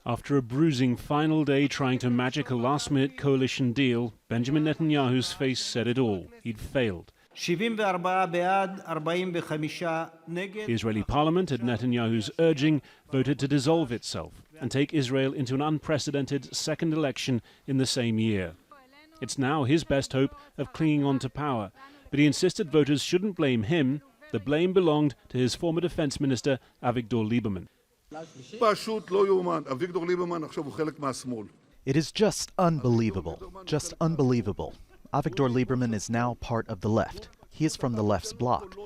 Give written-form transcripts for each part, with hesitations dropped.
After a bruising final day trying to magic a last-minute coalition deal, Benjamin Netanyahu's face said it all. He'd failed. The Israeli parliament, at Netanyahu's urging, voted to dissolve itself and take Israel into an unprecedented second election in the same year. It's now his best hope of clinging on to power, but he insisted voters shouldn't blame him. The blame belonged to his former defense minister, Avigdor Lieberman. It is just unbelievable. Just unbelievable. Avigdor Lieberman is now part of the left. He is from the left's bloc.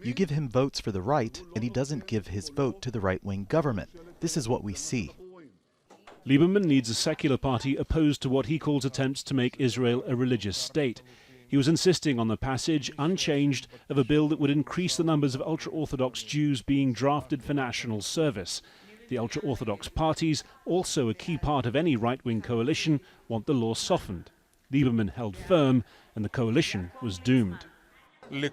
You give him votes for the right, and he doesn't give his vote to the right-wing government. This is what we see. Lieberman needs a secular party opposed to what he calls attempts to make Israel a religious state. He was insisting on the passage, unchanged, of a bill that would increase the numbers of ultra-Orthodox Jews being drafted for national service. The ultra-Orthodox parties, also a key part of any right-wing coalition, want the law softened. Lieberman held firm, and the coalition was doomed. The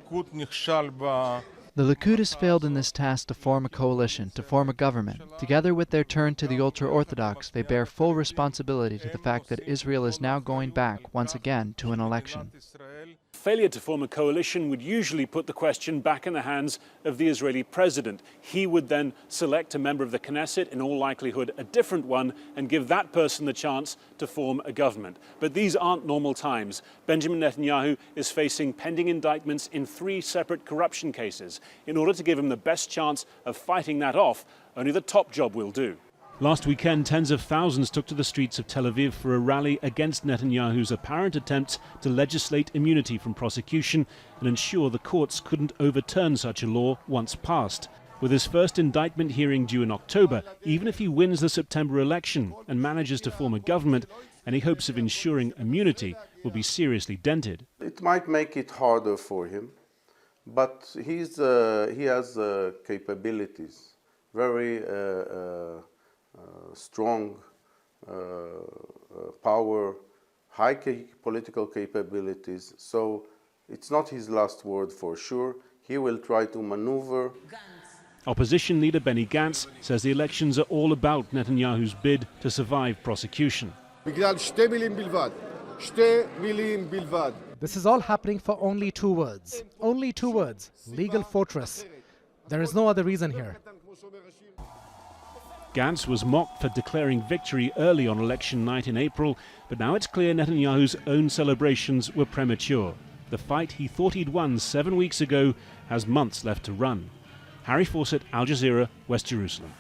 Likud has failed in this task to form a coalition, to form a government. Together with their turn to the ultra-Orthodox, they bear full responsibility to the fact that Israel is now going back, once again, to an election. Failure to form a coalition would usually put the question back in the hands of the Israeli president. He would then select a member of the Knesset, in all likelihood a different one, and give that person the chance to form a government. But these aren't normal times. Benjamin Netanyahu is facing pending indictments in 3 separate corruption cases. In order to give him the best chance of fighting that off, only the top job will do. Last weekend, tens of thousands took to the streets of Tel Aviv for a rally against Netanyahu's apparent attempts to legislate immunity from prosecution and ensure the courts couldn't overturn such a law once passed. With his first indictment hearing due in October, even if he wins the September election and manages to form a government, any hopes of ensuring immunity will be seriously dented. It might make it harder for him, but he has capabilities, very strong power, high political capabilities, so it's not his last word for sure. He will try to maneuver. Opposition leader Benny Gantz says the elections are all about Netanyahu's bid to survive prosecution. This is all happening for only 2 words. Only 2 words. Legal fortress. There is no other reason here. Gantz was mocked for declaring victory early on election night in April, but now it's clear Netanyahu's own celebrations were premature. The fight he thought he'd won 7 weeks ago has months left to run. Harry Fawcett, Al Jazeera, West Jerusalem.